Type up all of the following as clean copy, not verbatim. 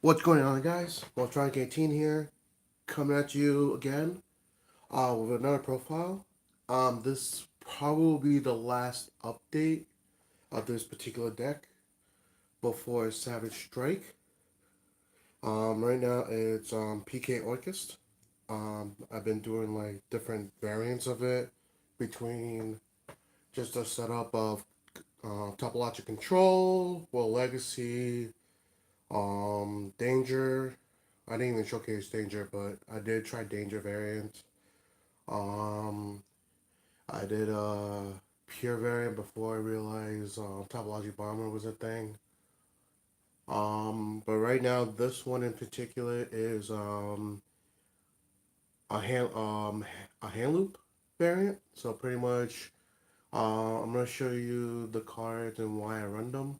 What's going on, guys? Voltronic 18 here, coming at you again with another profile. This probably be the last update of this particular deck before Savage Strike. Right now it's PK Orcust. I've been doing like different variants of it between just a setup of topologic control, world legacy, danger. I didn't even showcase danger, but I did try danger variant. Um, I did a pure variant before I realized topologic bomber was a thing. But right now, this one in particular is a hand loop variant. So pretty much, I'm gonna show you the cards and why I run them.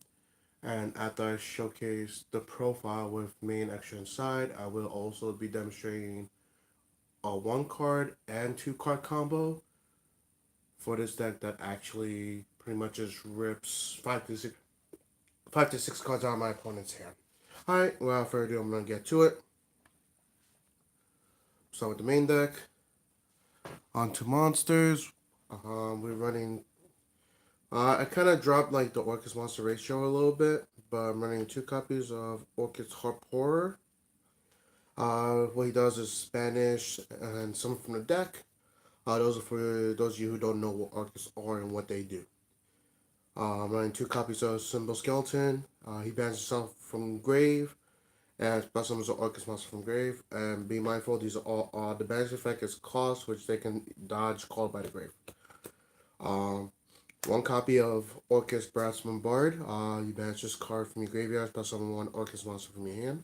And after I showcase the profile with main extra inside, I will also be demonstrating a one card and two card combo for this deck that actually pretty much just rips five to six cards out of my opponent's hand. Alright, without further ado, I'm gonna get to it. Start with the main deck. On to monsters. We're running. I kind of dropped like the Orcust monster ratio a little bit, but I'm running two copies of Orcust Harp Horror. What he does is Spanish and some from the deck. Those are for those of you who don't know what Orcust are and what they do. I'm running two copies of Symbol Skeleton. He bans himself from grave and special summons an Orcust monster from grave. And be mindful, these are all the banish effect is cost, which they can dodge called by the grave. Um, One copy of Orcust Brass Bombard. You banish this card from your graveyard, special summon one Orcust monster from your hand.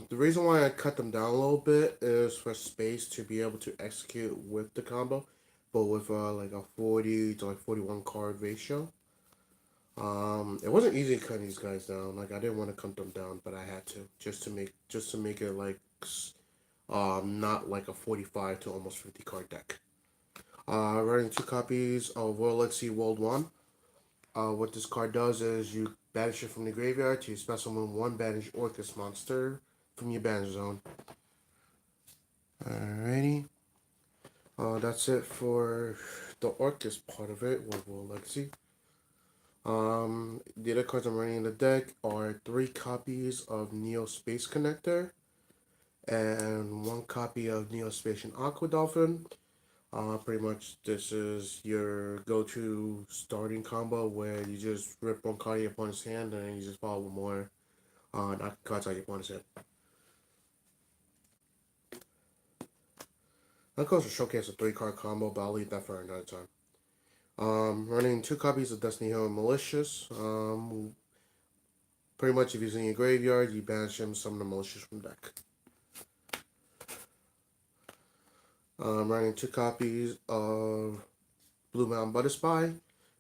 The reason why I cut them down a little bit is for space to be able to execute with the combo, but with like a 40 to like 41 card ratio. It wasn't easy cutting these guys down. Like I didn't want to cut them down, but I had to just to make it like not like a 45 to almost 50 card deck. Running two copies of Royal Legacy World 1. What this card does is you banish it from the graveyard to special summon one banish Orcust monster from your banish zone. Alrighty. That's it for the Orcust part of it with World Legacy. The other cards I'm running in the deck are three copies of Neo Space Connector and one copy of Neo Space and Aqua Dolphin. Pretty much this is your go-to starting combo where you just rip one card out of your opponent's hand and then you just follow with more knock cards out of your opponent's hand. That goes to showcase a three-card combo, but I'll leave that for another time. Running two copies of Destiny Hero Malicious. Pretty much if he's in your graveyard, you banish him, summon the Malicious from deck. Running two copies of Blue Mountain Butter Spy.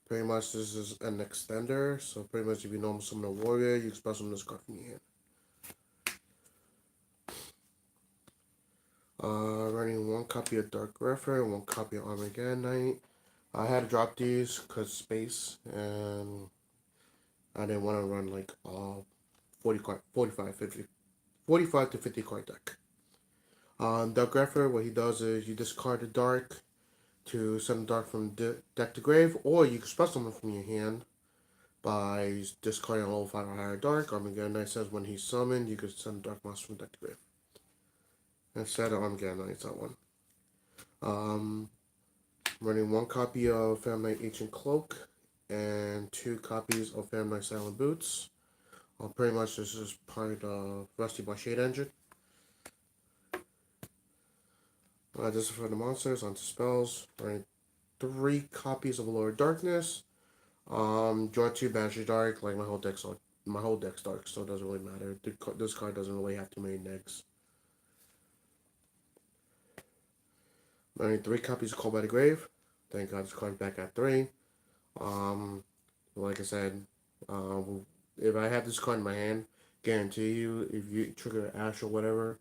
Pretty much this is an extender, so pretty much if you normal summon a warrior, you can special summon this card from your hand. Running one copy of Dark Griffer and one copy of Armageddon Knight. I had to drop these because space, and I didn't want to run like 45 to 50 card deck. Dark Griffer, what he does is you discard the Dark to send Dark from deck to grave, or you can special summon from your hand by discarding a level 5 or higher Dark. Armageddon Knight says when he's summoned, you can send Dark monster from deck to grave. Instead of Armageddon Knight's that one. Running one copy of Phantom Knight Ancient Cloak and two copies of Phantom Knight Silent Boots. Pretty much this is part of Rusty by Shade Engine. This is for the monsters, onto spells. Running three copies of Lord Darkness. Draw two Banish Dark. Like my whole deck's dark, so it doesn't really matter. This card doesn't really have too many negs. Running three copies of Call by the Grave. Thank God this card back at 3. Like I said, if I have this card in my hand, guarantee you, if you trigger Ash or whatever,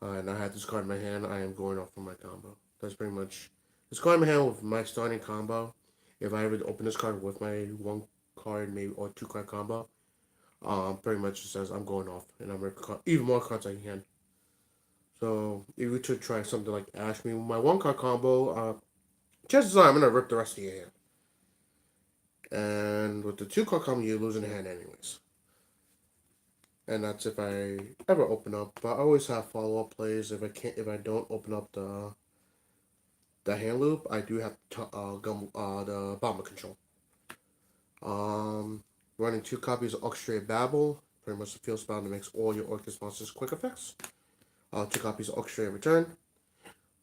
and I have this card in my hand, I am going off for my combo. That's pretty much this card in my hand with my starting combo. If I ever open this card with my one card, maybe or two card combo, Pretty much it says I'm going off, and I'm even more cards I can. So if we should try something like Ash Me with my one card combo, chances are I'm gonna rip the rest of your hand. And with the two card combo, you lose in a hand anyways. And that's if I ever open up. But I always have follow up plays. If I don't open up the hand loop, I do have the bomber control. Um, Running two copies of Orchestrated Babel, pretty much the field spell that makes all your Orcust monsters quick effects. Two copies of Orchestrated Return.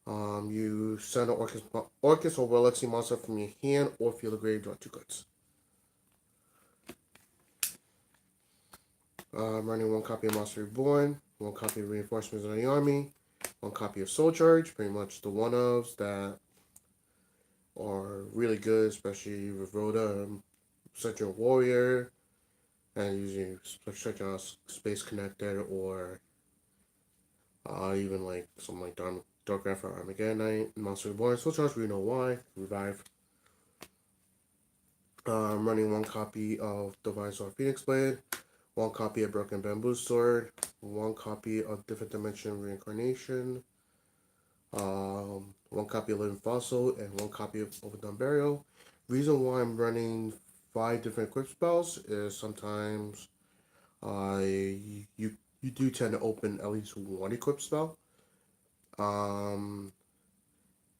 You send an Orcust or Welexi monster from your hand or field of grave, draw two cards. Running one copy of Monster Reborn, one copy of Reinforcements of the Army, one copy of Soul Charge, pretty much the one-ofs that are really good, especially with Rhoda, such a warrior, and using such a space connected or even like something like Dark Wrath or Armageddon Knight, Monster Reborn, Soul Charge, we know why, Revive. I'm running one copy of Divine Sword Phoenix Blade, one copy of Broken Bamboo Sword, one copy of Different Dimension Reincarnation, one copy of Living Fossil, and one copy of Overdone Burial. Reason why I'm running 5 different equip spells is sometimes you do tend to open at least one equip spell. And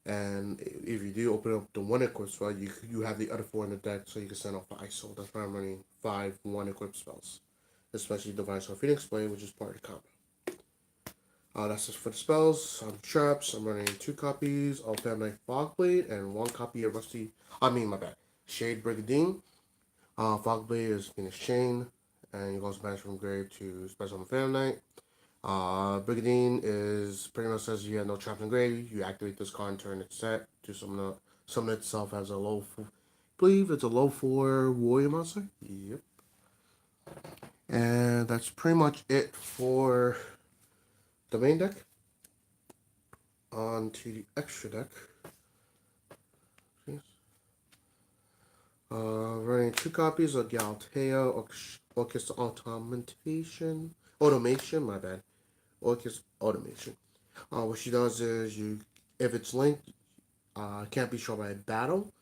if you do open up the one equip spell, you have the other 4 in the deck, so you can send off the ISO. That's why I'm running 5 one equip spells, especially Divine Sword Phoenix Blade, which is part of the combo. That's just for the spells. Traps. I'm running 2 copies of Family Fogblade and 1 copy of my bad. Shade Brigandine. Fogblade is Phoenix Chain, and you goes banished from grave to special on Family Night. Brigandine is pretty much says you have no traps in grave. You activate this card and turn it set to summon itself as a I believe it's a low 4 warrior monster. Yep. And that's pretty much it for the main deck. On to the extra deck. Running 2 copies of Galatea Orcust Automation, my bad. Orcust Automation. What she does is if it's linked, can't be shown by a battle.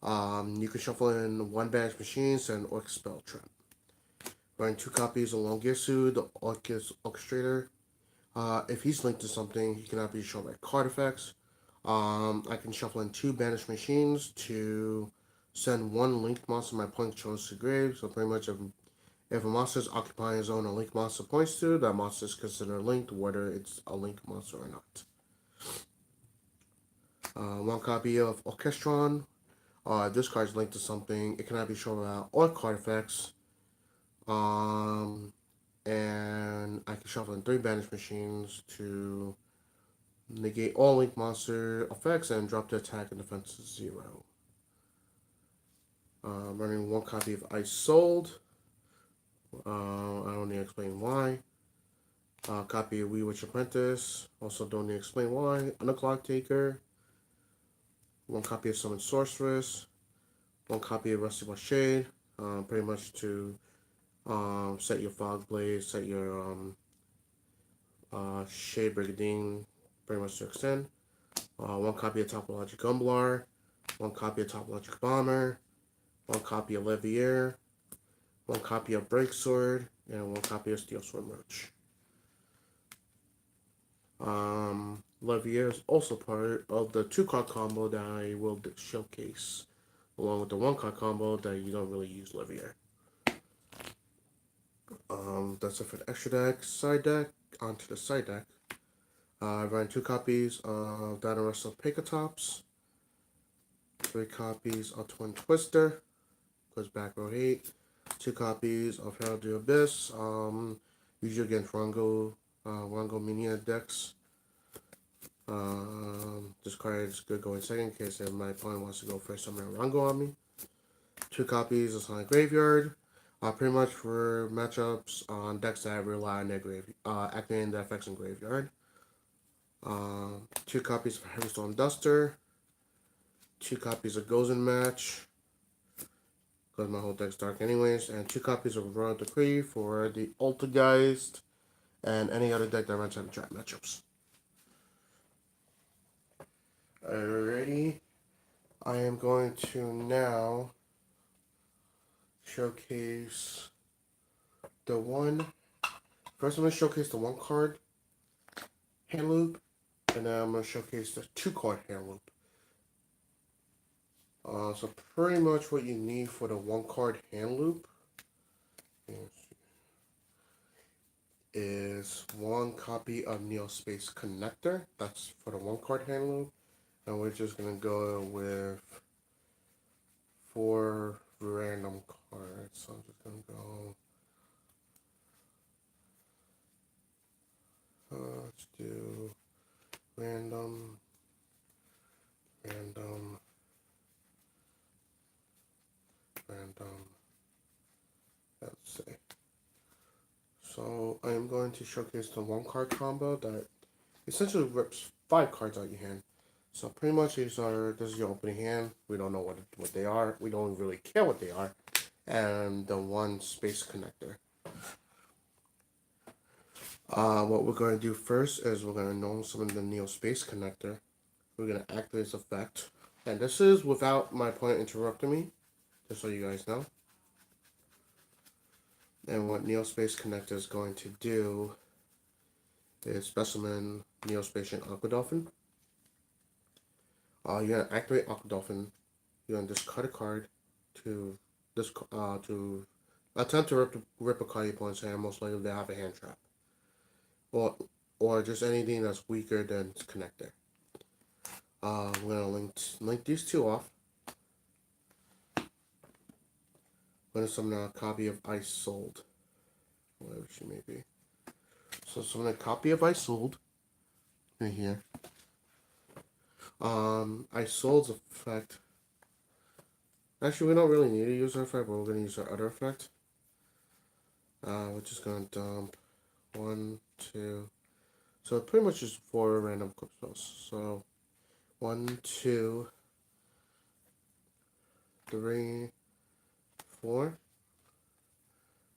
You can shuffle in 1 banished machine, send Orcust Spell Trap. Running 2 copies of Longisu, the Orcust Orchestrator. If he's linked to something, he cannot be shown by card effects. I can shuffle in 2 banished machines to send 1 linked monster my opponent chose to grave. So pretty much if a monster is occupying a zone a linked monster points to, that monster is considered linked, whether it's a linked monster or not. 1 copy of Orchestron. This card is linked to something. It cannot be shown without all card effects. And I can shuffle in 3 banished machines to negate all link monster effects and drop the attack and defense to 0. Running 1 copy of Ice Sold. I don't need to explain why. Copy of We Witch Apprentice. Also don't need to explain why. Underclock Taker. 1 copy of Summon Sorceress. 1 copy of Rusty Bush Shade. Pretty much to set your Fog Blade, set your Shade Brigandine, pretty much to extend. 1 copy of Topologic Gumblar. 1 copy of Topologic Bomber. 1 copy of Levier. 1 copy of Break Sword. And 1 copy of Steel Sword Merch. Levier is also part of the 2 card combo that I will showcase, along with the 1 card combo that you don't really use Levier. That's it for the extra deck. Side deck, onto the side deck. I ran 2 copies of Dino Wrestle Picatops, 3 copies of Twin Twister, goes back row 8, 2 copies of Herald of the Abyss, usually against Rango Mania decks. This card is good going second in case my opponent wants to go first summon Rango on me. 2 copies of Sonic Graveyard. Pretty much for matchups on decks that rely on their activating the effects in Graveyard. 2 copies of Heavystone Duster. 2 copies of Gozen Match. because my whole deck's dark anyways, and 2 copies of Royal Decree for the Ultigeist and any other deck that runs out of trap matchups. Alrighty, I am going to now showcase the one. First, I'm going to showcase the 1 card Handloop, and then I'm going to showcase the 2 card Handloop. So pretty much what you need for the 1 card Handloop is 1 copy of Neospace Connector. That's for the 1 card Handloop. And we're just going to go with 4 random cards. So I'm just going to go. Let's do random, random, random. Let's see. So I'm going to showcase the 1 card combo that essentially rips 5 cards out your hand. So pretty much this is your opening hand. We don't know what they are. We don't really care what they are. And the 1 space connector. What we're going to do first is we're going to normal summon the Neo Space Connector. We're going to activate its effect. And this is without my opponent interrupting me, just so you guys know. And what Neo Space Connector is going to do is specimen Neo Space and Aqua Dolphin. You're going to activate Aqua Dolphin. You're going to discard a card to attempt to rip a card your opponent's hand. Most likely they have a hand trap. Or just anything that's weaker than Connector. I'm going to link these 2 off. I'm going to summon a copy of Ice Sold. Whatever she may be. So summon a copy of Ice Sold. Right here. Ice Sold's effect. Actually, we don't really need to use her effect, but we're going to use our other effect. We're just going to dump 1, 2. So pretty much just 4 random equip spells. So 1, 2, 3, 4.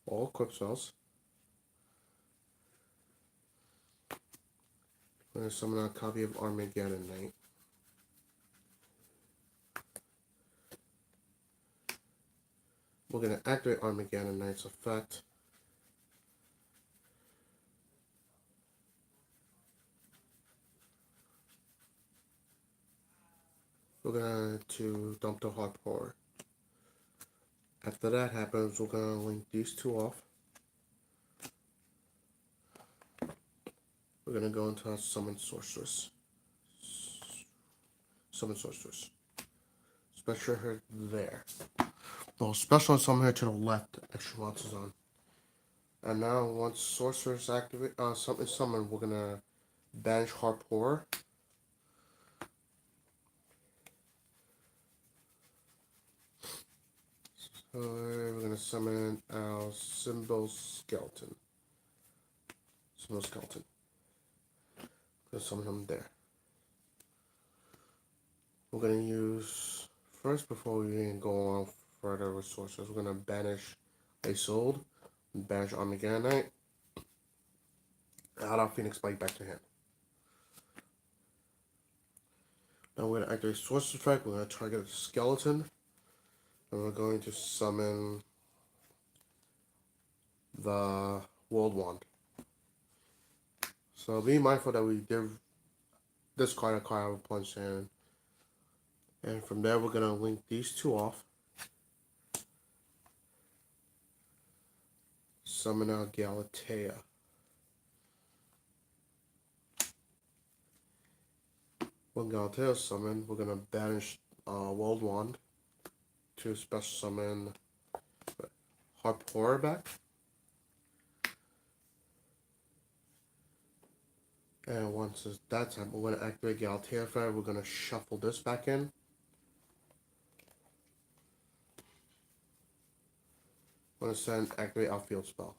All equip spells. I'm going to summon a copy of Armageddon Knight. We're going to activate Armageddon Knight's effect. We're going to dump the Hard Power. After that happens, we're going to link these 2 off. We're going to go into our Summon Sorceress. Summon Sorceress. Special her there. Oh, special summon her to the left. Extra monsters on. And now once Sorceress activate, something summoned, we're going to banish Harpour. So we're going to summon our Symbol Skeleton. Symbol Skeleton. Going to summon him there. We're going to use, first before we even go on further with Sorceress, we're going to banish Ice Sold, and banish Armageddon Knight, add our Phoenix Spike back to hand. Now we're going to activate Sorceress Effect, we're going to target a skeleton, and we're going to summon the World Wand. So be mindful that we give this card a card out of a punch hand. And from there we're going to link these 2 off. Summon out Galatea. When Galatea is summoned, we're going to banish World Wand to special summon Harpour back. And once it's that time, we're going to activate Galatea effect. We're going to shuffle this back in. I'm going to send activate outfield spell.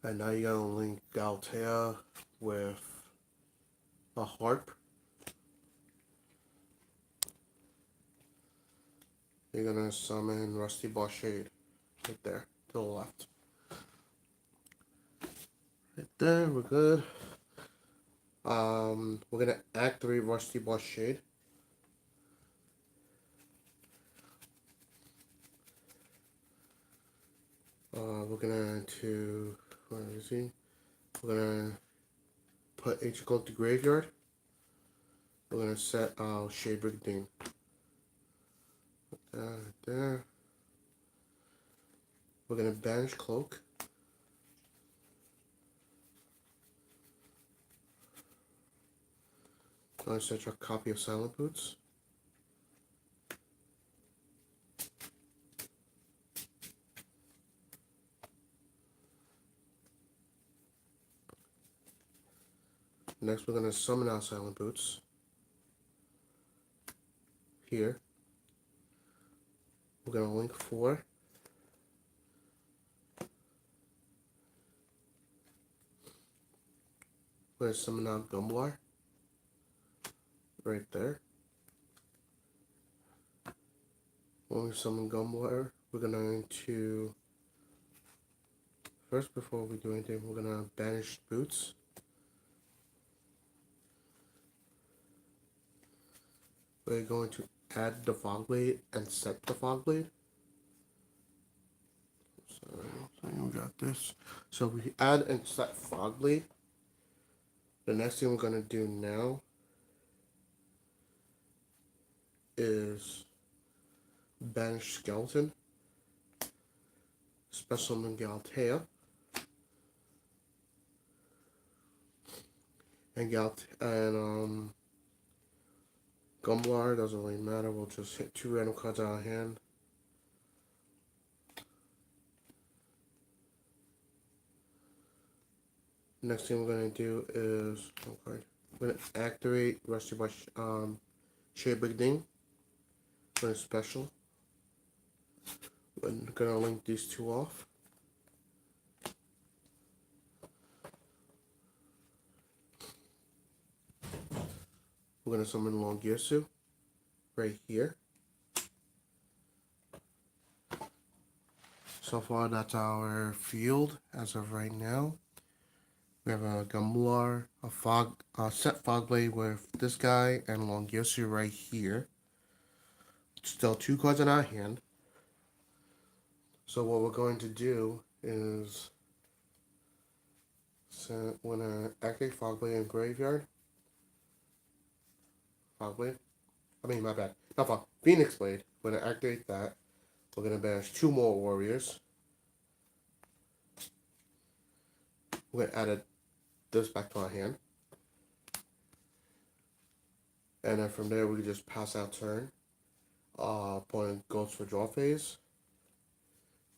And now you're going to link Galatea with a harp. you're gonna summon Rusty Boss Shade right there to the left. Right there, we're good. We're gonna activate Rusty Boss Shade. We're gonna where is he? We're gonna put H go to graveyard. We're gonna set Shade Brigade. There. We're gonna banish Cloak. I'm gonna set a copy of Silent Boots. Next, we're gonna summon out Silent Boots. Here. We're gonna link 4. We're gonna summon out Gumblar. Right there. When we summon Gumblar, we're gonna first, before we do anything, we're gonna banish Boots. We're going to add the Fog Blade and set the Fog Blade. So we got this. So we add and set Fog Blade. The next thing we're gonna do now is banish Skeleton, special summon Galtea, and Gumblar doesn't really matter. We'll just hit 2 random cards out of hand. Next thing we're gonna do is we're gonna activate Rusty Bush Shade Big Ding. We're gonna special. We're gonna link these 2 off. We're gonna summon Longirsu right here. So far, that's our field as of right now. We have a Gumblar, a set Fog Blade with this guy, and Longirsu right here. Still 2 cards in our hand. So what we're going to do is we're gonna activate Fog Blade in graveyard. Fog Blade. My bad. Not Fog. Phoenix Blade. We're gonna activate that. We're gonna banish 2 more warriors. We're gonna add this back to our hand. And then from there we can just pass out turn. Opponent goes for draw phase.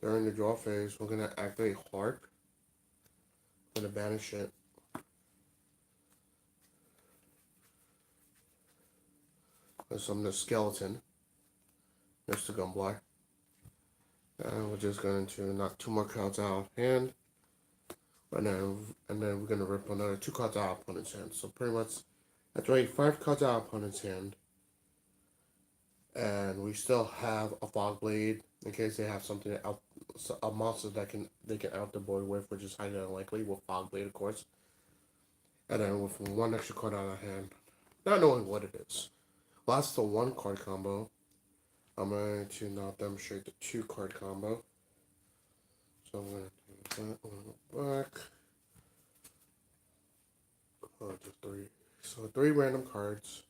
During the draw phase, we're gonna activate Harp. We're gonna banish it. And summon the Skeleton next to Gumblar. And we're just going to knock 2 more cards out of hand. And then we're gonna rip another 2 cards out of opponent's hand. So pretty much that's right, 5 cards out of opponent's hand. And we still have a Fog Blade in case they have something out, a monster that they can out the board with, which is highly unlikely with Fog Blade, of course. And then with 1 extra card out of hand, not knowing what it is. Well, that's the 1 card combo. I'm going to now demonstrate the 2 card combo. So I'm going to do that. I'm going to go back. Just 3. So 3 random cards.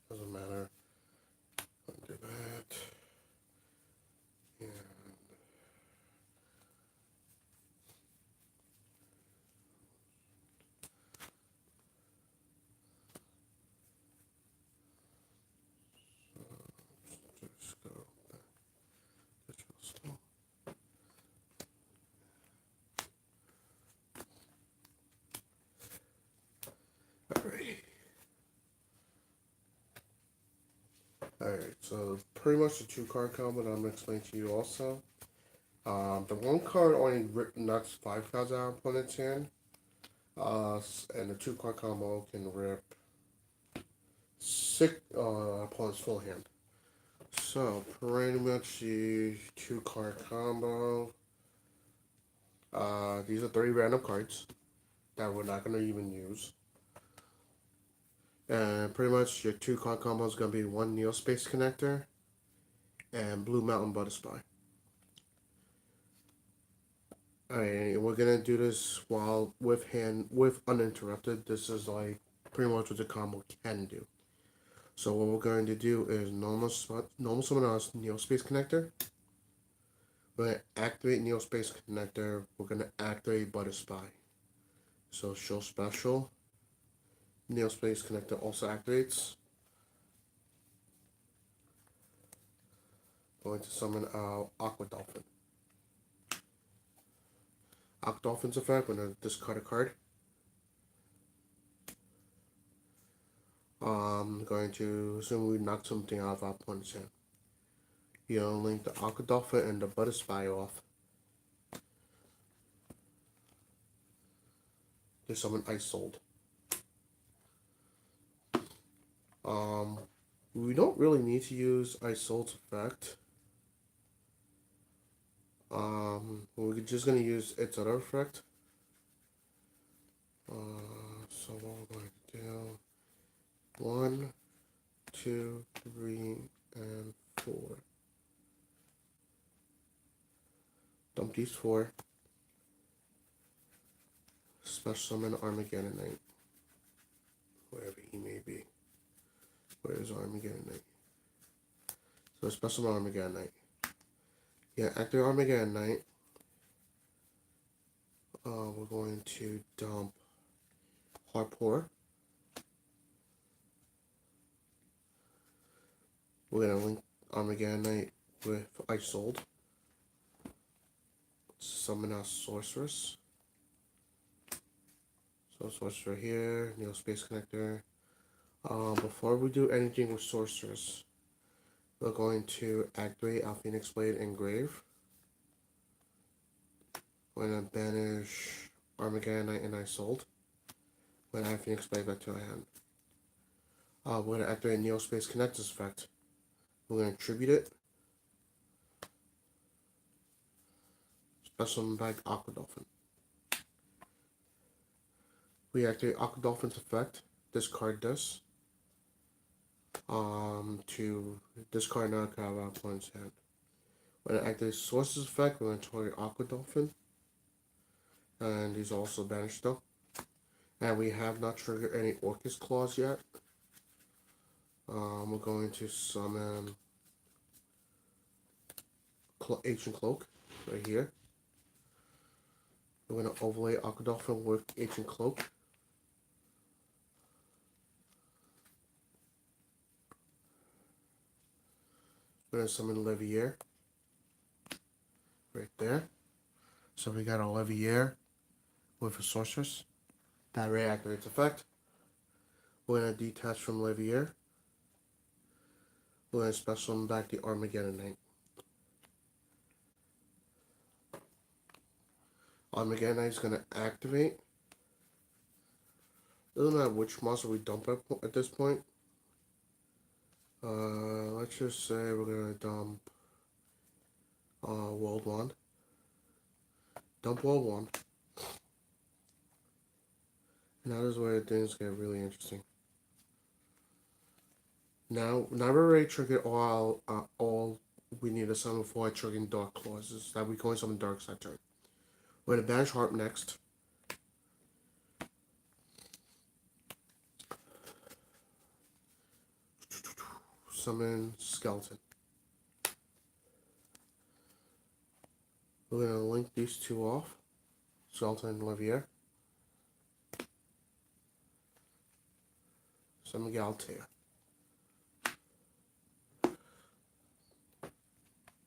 Doesn't matter. I'll do that. And just go back. Alright, so pretty much the 2 card combo that I'm going to explain to you also. The 1 card only knocks 5 cards out of opponent's hand. And the 2 card combo can rip 6 opponent's full hand. So, pretty much the 2 card combo. These are 3 random cards that we're not going to even use. And pretty much your 2 card combo is going to be 1 Neo Space Connector and Blue Mountain Butterfly. Alright, we're going to do this while with uninterrupted. This is like pretty much what the combo can do. So what we're going to do is normal summon our Neo Space Connector. We're going to activate Neo Space Connector. We're going to activate Butterfly. So show special. Neo Space Connector also activates. Going to summon our Aqua Dolphin. Aqua Dolphin's effect, we're going to discard a card. Going to assume we knock something out of our opponent's hand. You'll link the Aqua Dolphin and the Butterfly off. To summon Ice Sold. We don't really need to use Ice Sold's effect. We're just gonna use its other effect. So what we're going to do: 1, 2, 3, and 4. Dump these 4. Special summon Armageddon Knight. Wherever he may be. Where is Armageddon Knight? So special summon Armageddon Knight. Yeah, active Armageddon Knight. We're going to dump Harpour. We're going to link Armageddon Knight with Ice Sold. Summon our Sorceress. So Sorcerer here, Neo Space Connector. Before we do anything with Sorceress, we're going to activate our Phoenix Blade Engrave. We're going to banish Armageddon Knight and Ice Sold. We're going to add Phoenix Blade back to our hand. We're going to activate Neo Space Connector's effect. We're going to tribute it. Special back Aqua Dolphin. We activate Aqua Dolphin's effect. Discard this. To discard knock out of our opponent's hand. When I activate Source's effect, we're going to target Aqua Dolphin. And he's also banished though. And we have not triggered any Orcust claws yet. We're going to summon Ancient Cloak right here. We're going to overlay Aqua Dolphin with Ancient Cloak. We're going to summon Levier. Right there. So we got a Levier with a Sorceress. That reactivates effect. We're going to detach from Levier. We're going to special summon back the Armageddon Knight. Armageddon Knight is going to activate. Doesn't matter which monster we dump at this point. Let's just say we're going to dump World 1. Dump World 1. And that is where things get really interesting. Now we're already triggered all we need to summon before I trigger Dark Claws. Is that we going to summon Dark Side turn. We're going to banish Harp next. Summon Skeleton. We're going to link these 2 off. Skeleton and Levier. Summon Galtea.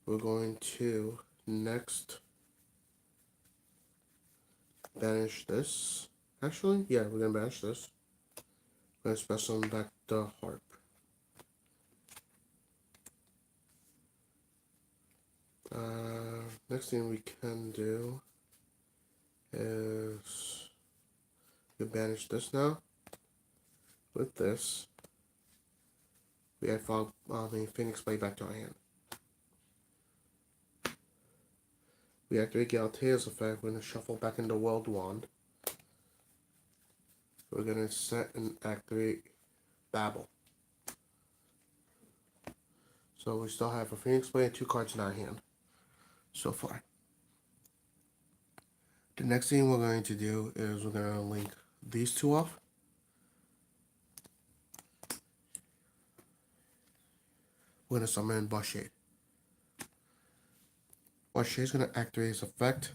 We're going to next banish this. Actually, yeah, we're going to banish this. We're going to special summon back the Harp. Next thing we can do is we banish this now. With this, we add Phoenix Blade back to our hand. We activate Galtea's effect. We're going to shuffle back into World Wand. We're going to set and activate Babel. So we still have a Phoenix Blade and 2 cards in our hand so far. The next thing we're going to do is we're going to link these 2 off. We're going to summon Boshade. Boshade is going to activate his effect.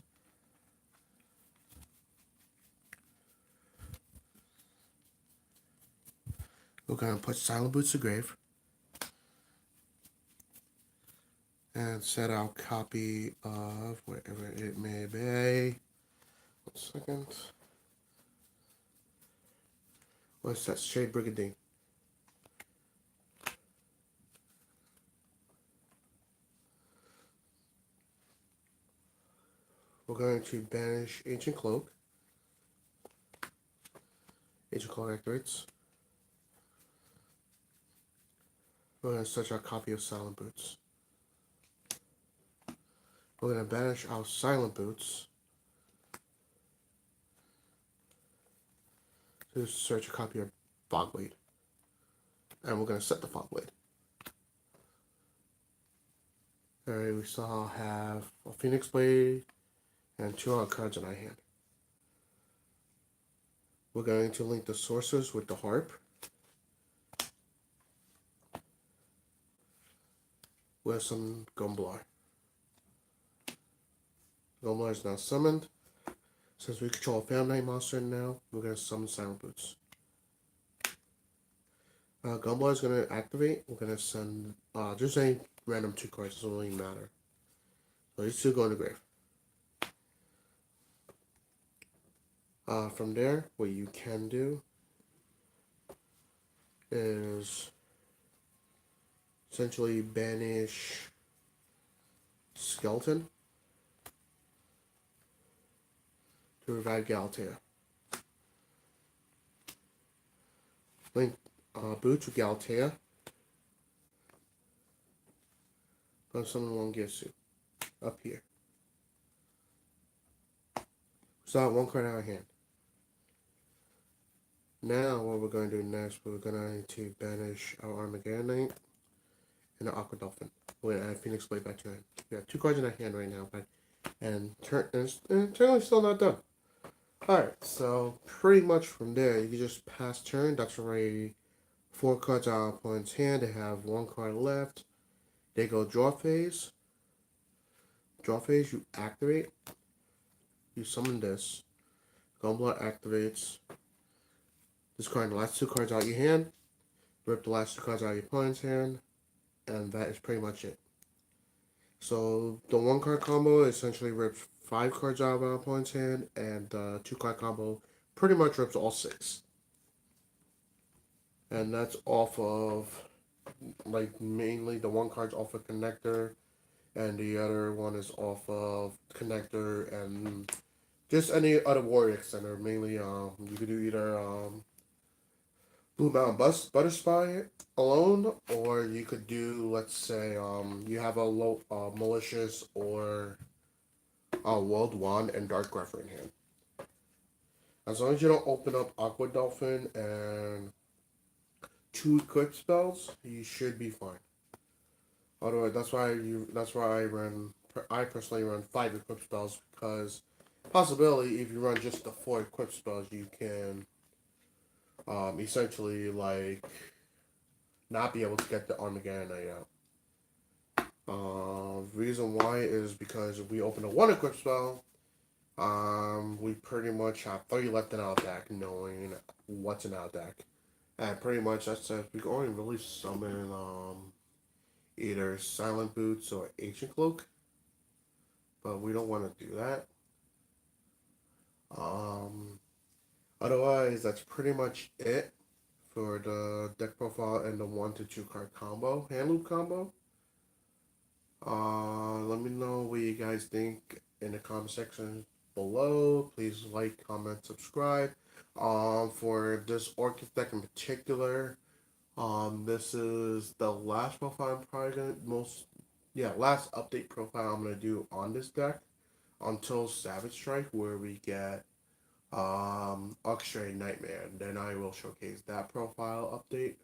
We're going to put Silent Boots to grave. And set our copy of wherever it may be. 1 second. What's that? Shade Brigandine. We're going to banish Ancient Cloak. Ancient Cloak activates. We're going to search our copy of Silent Boots. We're going to banish our Silent Boots to search a copy of Fogblade. And we're going to set the Fogblade. Alright, we still have a Phoenix Blade and 2 other cards in our hand. We're going to link the Sorcerers with the Harp. With some Gumblar. Gumblar is now summoned. Since we control a Phantom Knight monster now, we're going to summon Silent Boots. Gumblar is going to activate. We're going to send just any random 2 cards, doesn't really matter. So these 2 go in the grave. From there, what you can do is essentially banish Skeleton to revive Galatea. Link Boots with Galatea. Go summon 1 Gisu up here. So 1 card out of hand. Now what we're going to do next, we're going to banish our Armageddon Knight and the Aqua Dolphin. We're going to add Phoenix Blade back to our hand. We have 2 cards in our hand right now, and turn still not done. Alright, so pretty much from there, you can just pass turn. That's already 4 cards out of our opponent's hand. They have 1 card left. They go draw phase. Draw phase, you activate. You summon this. Gumblar activates. Discard the last 2 cards out of your hand. Rip the last 2 cards out of your opponent's hand. And that is pretty much it. So the 1 card combo essentially rips 5 cards out of our opponent's hand. And the 2 card combo pretty much rips all 6. And that's off of, like, mainly the 1 card's off of Connector. And the other one is off of Connector and just any other warrior extender. Mainly, you could do either Blue Mountain Butter Spy alone, or you could do, let's say, you have a low Malicious or World Wand and Dark Grepher in hand. As long as you don't open up Aqua Dolphin and 2 equip spells, you should be fine. Otherwise, that's why I personally run 5 equip spells, because possibility if you run just the 4 equip spells, you can essentially like not be able to get the Armageddon Knight out. Reason why is because if we open a 1 equip spell, we pretty much have 30 left in our deck, knowing what's in our deck, and pretty much that's it. We can only really summon either Silent Boots or Ancient Cloak, but we don't want to do that. Otherwise, that's pretty much it for the deck profile and the 1 to 2 card combo, Handloop combo. Let me know what you guys think in the comment section below. Please like, comment, subscribe. For this Orcust deck in particular, This is the last profile I'm probably gonna last update profile I'm gonna do on this deck until Savage Strike, where we get Orchestrated Nightmare. Then I will showcase that profile update,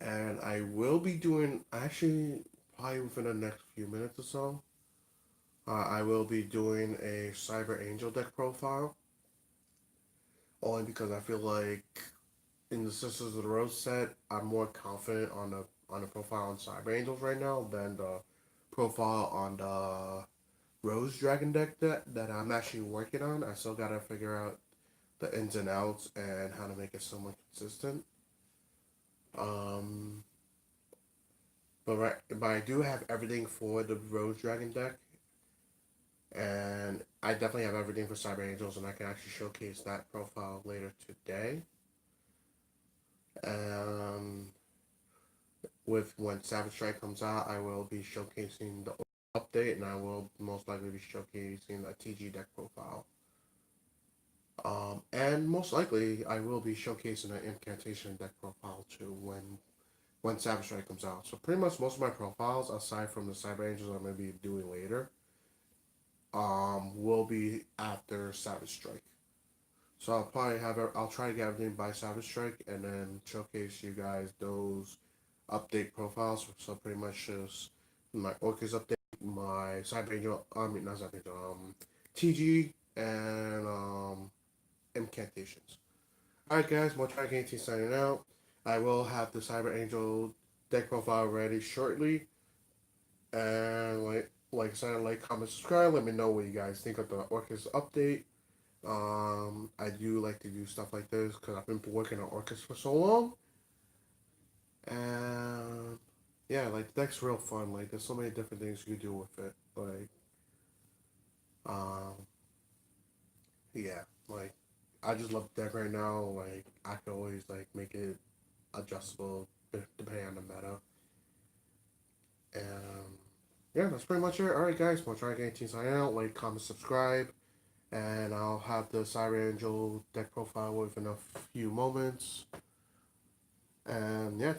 and I will be doing actually probably within the next few minutes or so. I will be doing a Cyber Angel deck profile, only because I feel like in the Sisters of the Rose set, I'm more confident on the profile on Cyber Angels right now than the profile on the Rose Dragon deck that I'm actually working on. I still gotta figure out the ins and outs and how to make it somewhat consistent. Um, but I do have everything for the Rose Dragon deck, and I definitely have everything for Cyber Angels, and I can actually showcase that profile later today. Um, with when Savage Strike comes out, I will be showcasing the update, and I will most likely be showcasing a TG deck profile. And most likely, I will be showcasing an incantation deck profile too when Savage Strike comes out. So pretty much most of my profiles, aside from the Cyber Angels I'm gonna be doing later, will be after Savage Strike. So I'll try to get everything by Savage Strike and then showcase you guys those update profiles. So pretty much just my Orcust update, my Cyber Angel, I mean not Cyber Angel, TG and incantations. Alright guys, Motrack18 signing out. I will have the Cyber Angel deck profile ready shortly. And like I said, like, comment, subscribe. Let me know what you guys think of the Orcust update. I do like to do stuff like this because I've been working on Orcust for so long. And yeah, like the deck's real fun. Like there's so many different things you can do with it. Um, yeah, like I just love the deck right now. Like I can always like make it adjustable depending on the meta. And yeah, that's pretty much it. Alright guys, we'll try to get 18 sign out. Like, comment, subscribe. And I'll have the Cyber Angel deck profile within a few moments. And yeah,